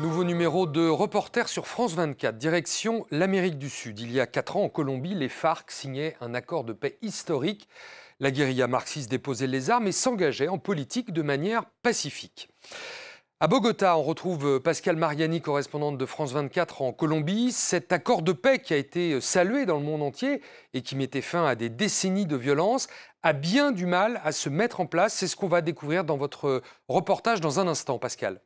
Nouveau numéro de Reporter sur France 24, direction l'Amérique du Sud. Il y a 4 ans, en Colombie, les FARC signaient un accord de paix historique. La guérilla marxiste déposait les armes et s'engageait en politique de manière pacifique. À Bogota, on retrouve Pascale Mariani, correspondante de France 24 en Colombie. Cet accord de paix qui a été salué dans le monde entier et qui mettait fin à des décennies de violence a bien du mal à se mettre en place. C'est ce qu'on va découvrir dans votre reportage dans un instant, Pascale.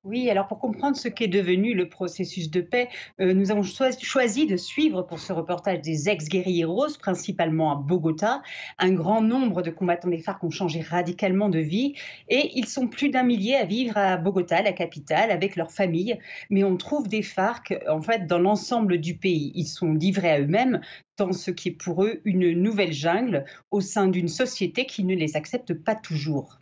Oui, alors pour comprendre ce qu'est devenu le processus de paix, nous avons choisi de suivre pour ce reportage des ex-guérilleros, principalement à Bogota. Un grand nombre de combattants des FARC ont changé radicalement de vie et ils sont plus d'1 millier à vivre à Bogota, la capitale, avec leurs familles. Mais on trouve des FARC en fait dans l'ensemble du pays. Ils sont livrés à eux-mêmes dans ce qui est pour eux une nouvelle jungle au sein d'une société qui ne les accepte pas toujours.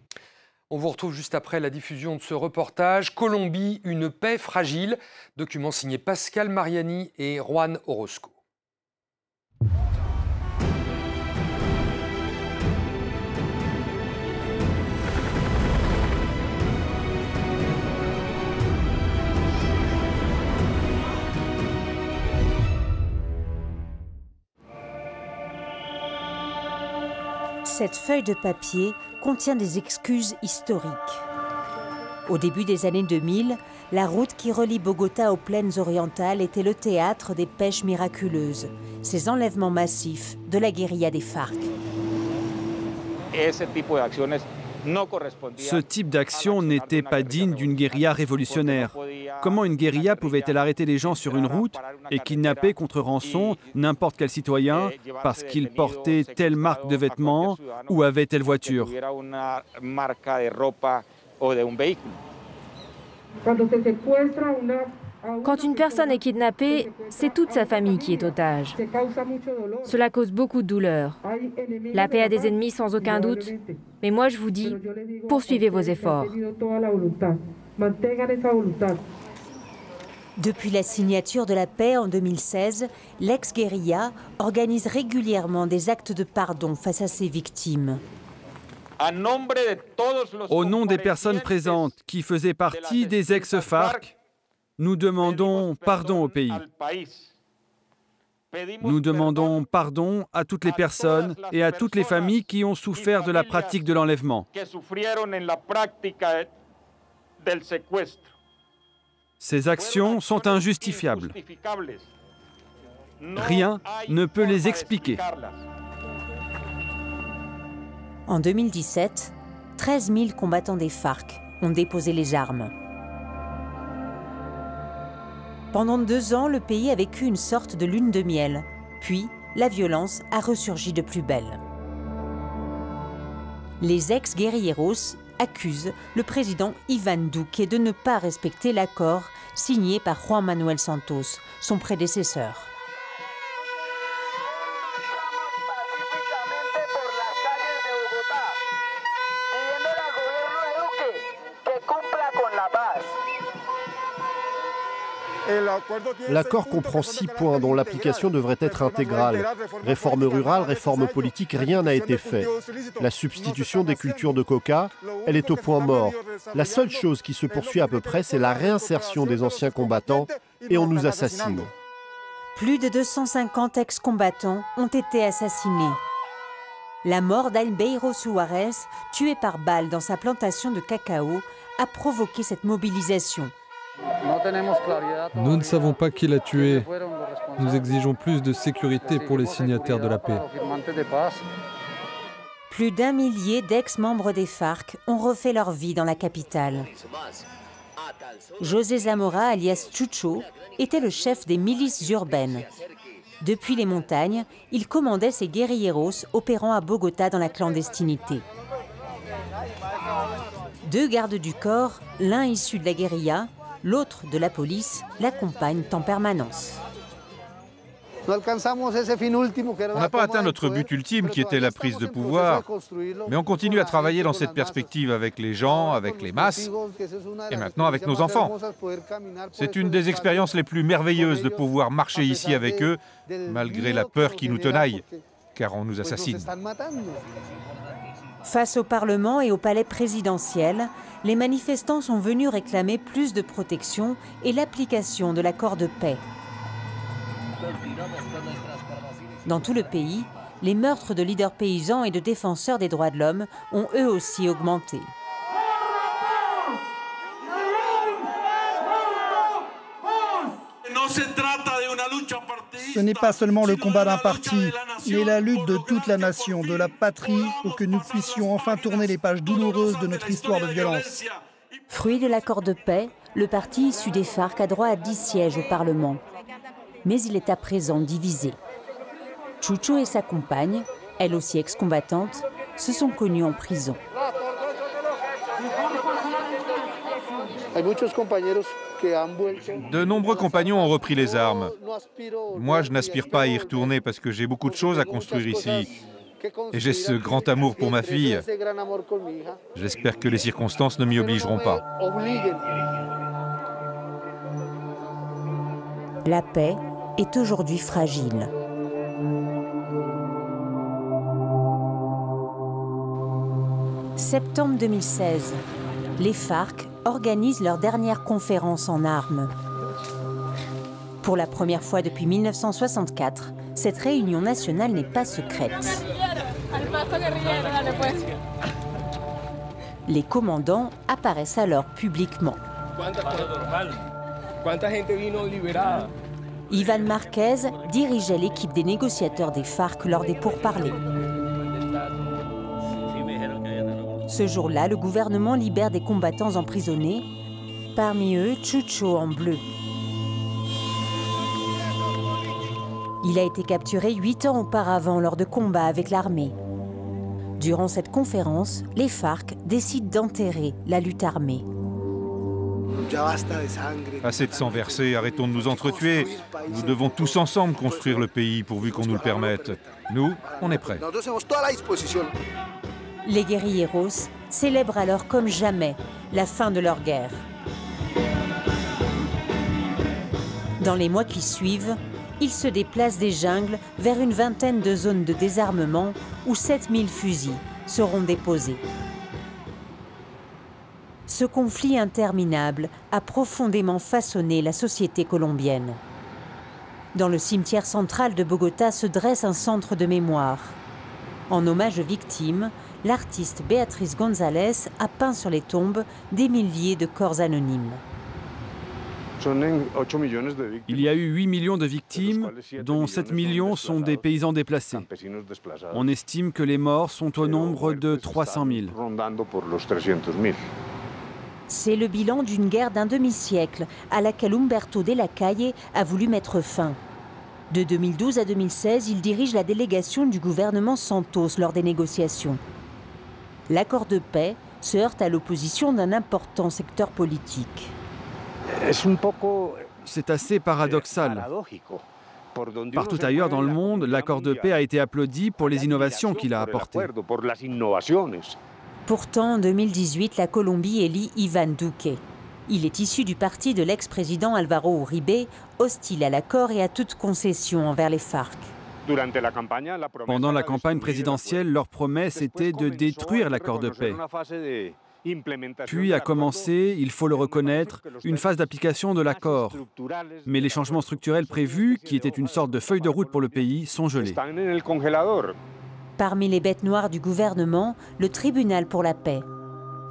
On vous retrouve juste après la diffusion de ce reportage. Colombie, une paix fragile. Document signé Pascale Mariani et Juan Orozco. Cette feuille de papier contient des excuses historiques. Au début des années 2000, la route qui relie Bogota aux plaines orientales était le théâtre des pêches miraculeuses, ces enlèvements massifs de la guérilla des FARC. Ce type d'action n'était pas digne d'une guérilla révolutionnaire. Comment une guérilla pouvait-elle arrêter les gens sur une route et kidnapper contre rançon n'importe quel citoyen parce qu'il portait telle marque de vêtements ou avait telle voiture? Quand une personne est kidnappée, c'est toute sa famille qui est otage. Cela cause beaucoup de douleur. La paix a des ennemis sans aucun doute, mais moi je vous dis, poursuivez vos efforts. Depuis la signature de la paix en 2016, l'ex-guérilla organise régulièrement des actes de pardon face à ses victimes. Au nom des personnes présentes qui faisaient partie des ex-FARC, nous demandons pardon au pays. Nous demandons pardon à toutes les personnes et à toutes les familles qui ont souffert de la pratique de l'enlèvement. Ces actions sont injustifiables. Rien ne peut les expliquer. En 2017, 13 000 combattants des FARC ont déposé les armes. Pendant 2 ans, le pays a vécu une sorte de lune de miel. Puis, la violence a ressurgi de plus belle. Les ex-guérilleros accusent le président Ivan Duque de ne pas respecter l'accord signé par Juan Manuel Santos, son prédécesseur. L'accord comprend 6 points dont l'application devrait être intégrale. Réforme rurale, réforme politique, rien n'a été fait. La substitution des cultures de coca, elle est au point mort. La seule chose qui se poursuit à peu près, c'est la réinsertion des anciens combattants et on nous assassine. Plus de 250 ex-combattants ont été assassinés. La mort d'Albeiro Suarez, tué par balle dans sa plantation de cacao, a provoqué cette mobilisation. Nous ne savons pas qui l'a tué. Nous exigeons plus de sécurité pour les signataires de la paix. Plus d'1 millier d'ex-membres des FARC ont refait leur vie dans la capitale. José Zamora, alias Chucho, était le chef des milices urbaines. Depuis les montagnes, il commandait ces guérilleros opérant à Bogota dans la clandestinité. 2 gardes du corps, l'un issu de la guérilla, l'autre de la police, l'accompagnent en permanence. On n'a pas atteint notre but ultime qui était la prise de pouvoir, mais on continue à travailler dans cette perspective avec les gens, avec les masses et maintenant avec nos enfants. C'est une des expériences les plus merveilleuses de pouvoir marcher ici avec eux, malgré la peur qui nous tenaille, car on nous assassine. Face au Parlement et au palais présidentiel, les manifestants sont venus réclamer plus de protection et l'application de l'accord de paix. Dans tout le pays, les meurtres de leaders paysans et de défenseurs des droits de l'homme ont eux aussi augmenté. Ce n'est pas seulement le combat d'un parti, mais la lutte de toute la nation, de la patrie, pour que nous puissions enfin tourner les pages douloureuses de notre histoire de violence. Fruit de l'accord de paix, le parti issu des FARC a droit à 10 sièges au Parlement. Mais il est à présent divisé. Chucho et sa compagne, elle aussi ex-combattante, se sont connus en prison. De nombreux compagnons ont repris les armes. Moi, je n'aspire pas à y retourner parce que j'ai beaucoup de choses à construire ici. Et j'ai ce grand amour pour ma fille. J'espère que les circonstances ne m'y obligeront pas. La paix est aujourd'hui fragile. Septembre 2016, les FARC organisent leur dernière conférence en armes. Pour la première fois depuis 1964, cette réunion nationale n'est pas secrète. Les commandants apparaissent alors publiquement. Iván Márquez dirigeait l'équipe des négociateurs des FARC lors des pourparlers. Ce jour-là, le gouvernement libère des combattants emprisonnés, parmi eux Chucho en bleu. Il a été capturé 8 ans auparavant lors de combats avec l'armée. Durant cette conférence, les FARC décident d'enterrer la lutte armée. Assez de sang versé, arrêtons de nous entretuer. Nous devons tous ensemble construire le pays pourvu qu'on nous le permette. Nous, on est prêts. Les guérilleros célèbrent alors comme jamais la fin de leur guerre. Dans les mois qui suivent, ils se déplacent des jungles vers une vingtaine de zones de désarmement où 7000 fusils seront déposés. Ce conflit interminable a profondément façonné la société colombienne. Dans le cimetière central de Bogota se dresse un centre de mémoire. En hommage aux victimes, l'artiste Béatrice González a peint sur les tombes des milliers de corps anonymes. Il y a eu 8 millions de victimes, dont 7 millions sont des paysans déplacés. On estime que les morts sont au nombre de 300 000. C'est le bilan d'une guerre d'un demi-siècle à laquelle Humberto de la Calle a voulu mettre fin. De 2012 à 2016, il dirige la délégation du gouvernement Santos lors des négociations. L'accord de paix se heurte à l'opposition d'un important secteur politique. C'est assez paradoxal. Partout ailleurs dans le monde, l'accord de paix a été applaudi pour les innovations qu'il a apportées. Pourtant, en 2018, la Colombie élit Iván Duque. Il est issu du parti de l'ex-président Álvaro Uribe, hostile à l'accord et à toute concession envers les FARC. Pendant la campagne présidentielle, leur promesse était de détruire l'accord de paix. Puis a commencé, il faut le reconnaître, une phase d'application de l'accord. Mais les changements structurels prévus, qui étaient une sorte de feuille de route pour le pays, sont gelés. Parmi les bêtes noires du gouvernement, le tribunal pour la paix.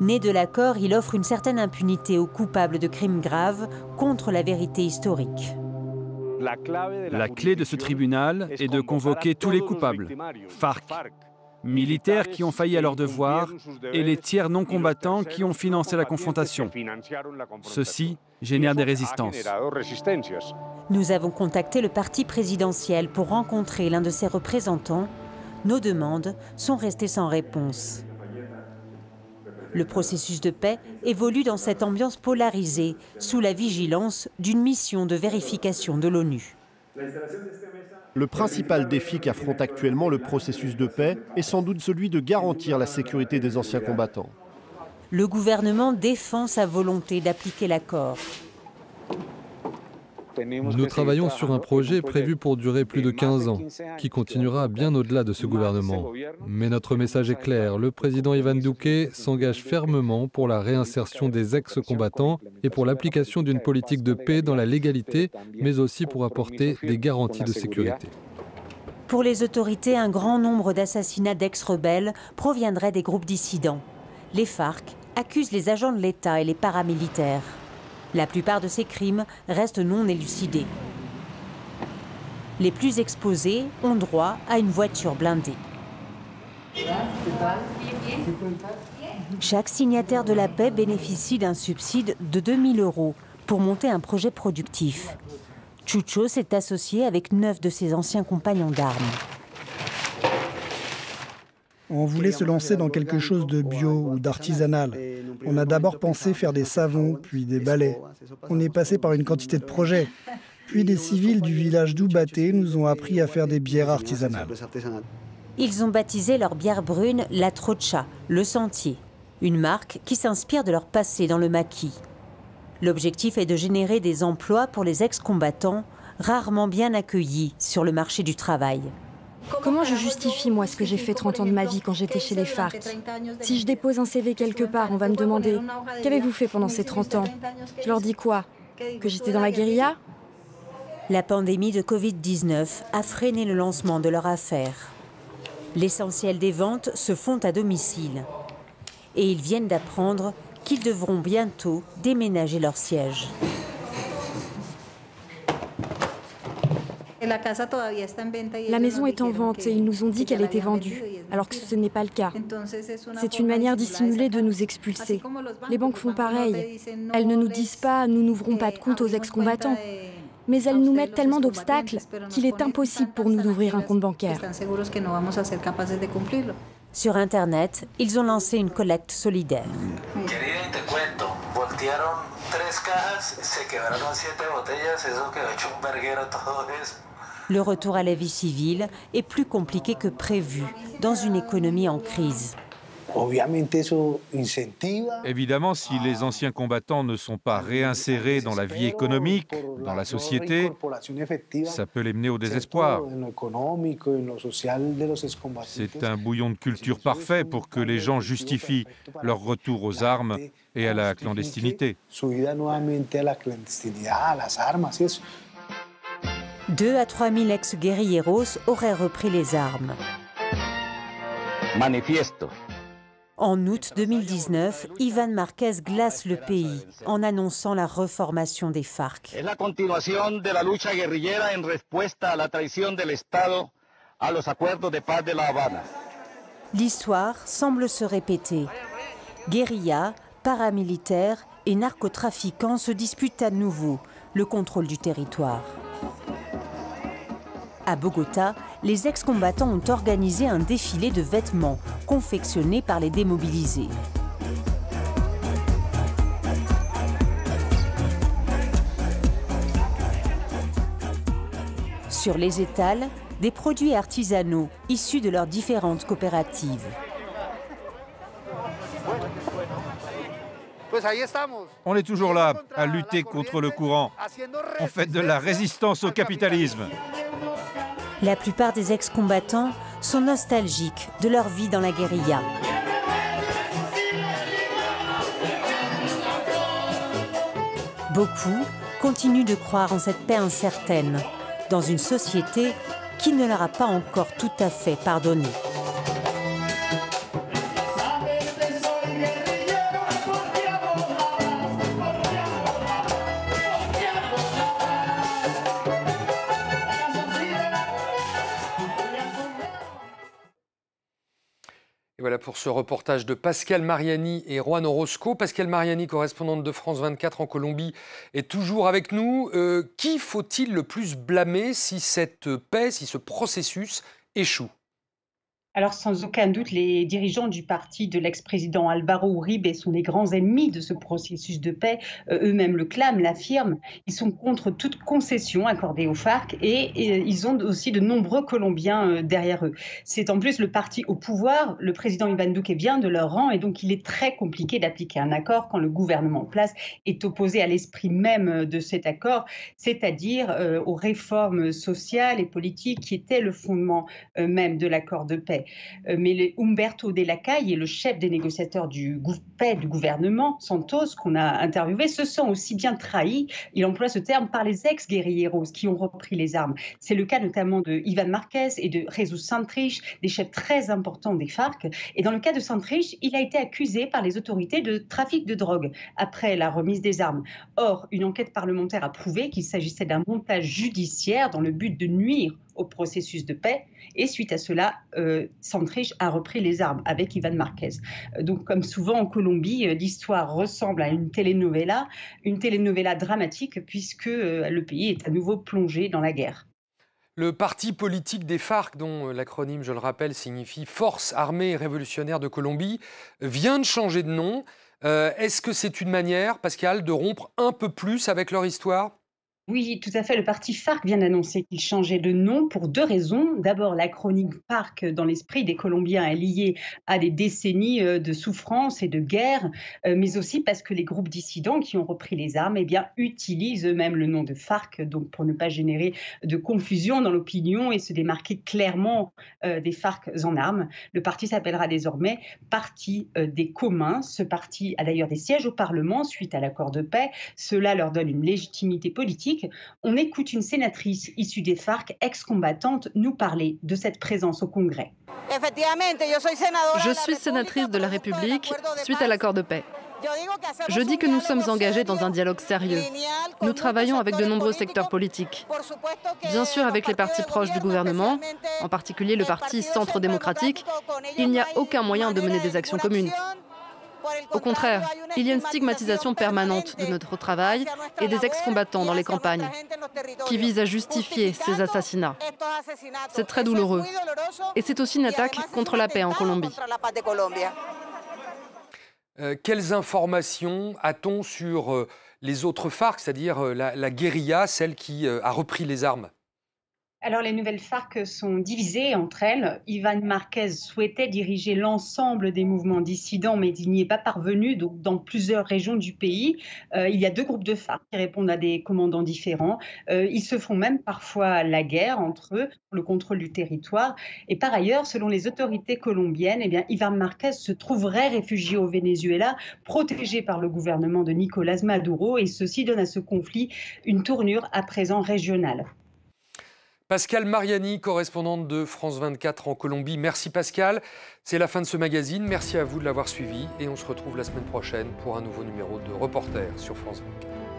Né de l'accord, il offre une certaine impunité aux coupables de crimes graves contre la vérité historique. La clé de ce tribunal est de convoquer tous les coupables, FARC, militaires qui ont failli à leur devoir et les tiers non combattants qui ont financé la confrontation. Ceci génère des résistances. Nous avons contacté le parti présidentiel pour rencontrer l'un de ses représentants. Nos demandes sont restées sans réponse. Le processus de paix évolue dans cette ambiance polarisée, sous la vigilance d'une mission de vérification de l'ONU. Le principal défi qu'affronte actuellement le processus de paix est sans doute celui de garantir la sécurité des anciens combattants. Le gouvernement défend sa volonté d'appliquer l'accord. Nous travaillons sur un projet prévu pour durer plus de 15 ans, qui continuera bien au-delà de ce gouvernement. Mais notre message est clair, le président Ivan Duque s'engage fermement pour la réinsertion des ex-combattants et pour l'application d'une politique de paix dans la légalité, mais aussi pour apporter des garanties de sécurité. Pour les autorités, un grand nombre d'assassinats d'ex-rebelles proviendraient des groupes dissidents. Les FARC accusent les agents de l'État et les paramilitaires. La plupart de ces crimes restent non élucidés. Les plus exposés ont droit à une voiture blindée. Chaque signataire de la paix bénéficie d'un subside de 2 000 € pour monter un projet productif. Chucho s'est associé avec 9 de ses anciens compagnons d'armes. On voulait se lancer dans quelque chose de bio ou d'artisanal. On a d'abord pensé faire des savons, puis des balais. On est passé par une quantité de projets. Puis des civils du village d'Oubaté nous ont appris à faire des bières artisanales. Ils ont baptisé leur bière brune La Trocha, le sentier, une marque qui s'inspire de leur passé dans le maquis. L'objectif est de générer des emplois pour les ex-combattants, rarement bien accueillis sur le marché du travail. Comment je justifie, moi, ce que j'ai fait 30 ans de ma vie quand j'étais chez les FARC? Si je dépose un CV quelque part, on va me demander « Qu'avez-vous fait pendant ces 30 ans ?» Je leur dis quoi? Que j'étais dans la guérilla? La pandémie de Covid-19 a freiné le lancement de leur affaire. L'essentiel des ventes se font à domicile. Et ils viennent d'apprendre qu'ils devront bientôt déménager leur siège. La maison est en vente et ils nous ont dit qu'elle était vendue, alors que ce n'est pas le cas. C'est une manière dissimulée de nous expulser. Les banques font pareil. Elles ne nous disent pas « nous n'ouvrons pas de compte aux ex-combattants ». Mais elles nous mettent tellement d'obstacles qu'il est impossible pour nous d'ouvrir un compte bancaire. Sur Internet, ils ont lancé une collecte solidaire. Le retour à la vie civile est plus compliqué que prévu dans une économie en crise. Évidemment, si les anciens combattants ne sont pas réinsérés dans la vie économique, dans la société, ça peut les mener au désespoir. C'est un bouillon de culture parfait pour que les gens justifient leur retour aux armes et à la clandestinité. 2 à 3 000 ex-guerrilleros auraient repris les armes. Manifiesto. En août 2019, Iván Márquez glace le pays en annonçant la reformation des FARC. Es la continuación de la lucha guerrillera en respuesta a la traición del Estado a los acuerdos de paz de La Habana. L'histoire semble se répéter. Guérilla, paramilitaires et narcotrafiquants se disputent à nouveau le contrôle du territoire. À Bogota, les ex-combattants ont organisé un défilé de vêtements confectionnés par les démobilisés. Sur les étals, des produits artisanaux issus de leurs différentes coopératives. On est toujours là, à lutter contre le courant. On fait de la résistance au capitalisme. La plupart des ex-combattants sont nostalgiques de leur vie dans la guérilla. Beaucoup continuent de croire en cette paix incertaine, dans une société qui ne leur a pas encore tout à fait pardonné. Et voilà pour ce reportage de Pascal Mariani et Juan Orozco. Pascal Mariani, correspondante de France 24 en Colombie, est toujours avec nous. Qui faut-il le plus blâmer si cette paix, si ce processus échoue ? Alors, sans aucun doute, les dirigeants du parti de l'ex-président Álvaro Uribe sont les grands ennemis de ce processus de paix. Eux-mêmes le clament, l'affirment. Ils sont contre toute concession accordée aux FARC et ils ont aussi de nombreux Colombiens derrière eux. C'est en plus le parti au pouvoir. Le président Iván Duque vient de leur rang et donc il est très compliqué d'appliquer un accord quand le gouvernement en place est opposé à l'esprit même de cet accord, c'est-à-dire aux réformes sociales et politiques qui étaient le fondement même de l'accord de paix. Mais Humberto de la Calle, le chef des négociateurs du gouvernement, Santos, qu'on a interviewé, se sent aussi bien trahi, il emploie ce terme, par les ex-guérilleros qui ont repris les armes. C'est le cas notamment de Iván Márquez et de Jesús Santrich, des chefs très importants des FARC. Et dans le cas de Santrich, il a été accusé par les autorités de trafic de drogue après la remise des armes. Or, une enquête parlementaire a prouvé qu'il s'agissait d'un montage judiciaire dans le but de nuire au processus de paix. Et suite à cela, Santrich a repris les armes avec Iván Márquez. Donc, comme souvent en Colombie, l'histoire ressemble à une telenovela dramatique puisque le pays est à nouveau plongé dans la guerre. Le parti politique des FARC, dont l'acronyme, je le rappelle, signifie Forces armées révolutionnaires de Colombie, vient de changer de nom. Est-ce que c'est une manière, Pascal, de rompre un peu plus avec leur histoire ? Oui, tout à fait. Le parti FARC vient d'annoncer qu'il changeait de nom pour deux raisons. D'abord, l'acronyme FARC, dans l'esprit des Colombiens, est lié à des décennies de souffrance et de guerre, mais aussi parce que les groupes dissidents qui ont repris les armes utilisent eux-mêmes le nom de FARC, donc pour ne pas générer de confusion dans l'opinion et se démarquer clairement des FARC en armes. Le parti s'appellera désormais Parti des communs. Ce parti a d'ailleurs des sièges au Parlement suite à l'accord de paix. Cela leur donne une légitimité politique. On écoute une sénatrice issue des FARC, ex-combattante, nous parler de cette présence au Congrès. Je suis sénatrice de la République suite à l'accord de paix. Je dis que nous sommes engagés dans un dialogue sérieux. Nous travaillons avec de nombreux secteurs politiques. Bien sûr avec les partis proches du gouvernement, en particulier le parti Centre démocratique, il n'y a aucun moyen de mener des actions communes. Au contraire, il y a une stigmatisation permanente de notre travail et des ex-combattants dans les campagnes, qui visent à justifier ces assassinats. C'est très douloureux. Et c'est aussi une attaque contre la paix en Colombie. Quelles informations a-t-on sur les autres FARC, c'est-à-dire la guérilla, celle qui a repris les armes ? Alors, les nouvelles FARC sont divisées entre elles. Iván Márquez souhaitait diriger l'ensemble des mouvements dissidents, mais il n'y est pas parvenu. Donc, dans plusieurs régions du pays, il y a deux groupes de FARC qui répondent à des commandants différents. Ils se font même parfois la guerre entre eux pour le contrôle du territoire. Et par ailleurs, selon les autorités colombiennes, Iván Márquez se trouverait réfugié au Venezuela, protégé par le gouvernement de Nicolás Maduro. Et ceci donne à ce conflit une tournure à présent régionale. Pascal Mariani, correspondante de France 24 en Colombie. Merci Pascal. C'est la fin de ce magazine. Merci à vous de l'avoir suivi et on se retrouve la semaine prochaine pour un nouveau numéro de Reporter sur France 24.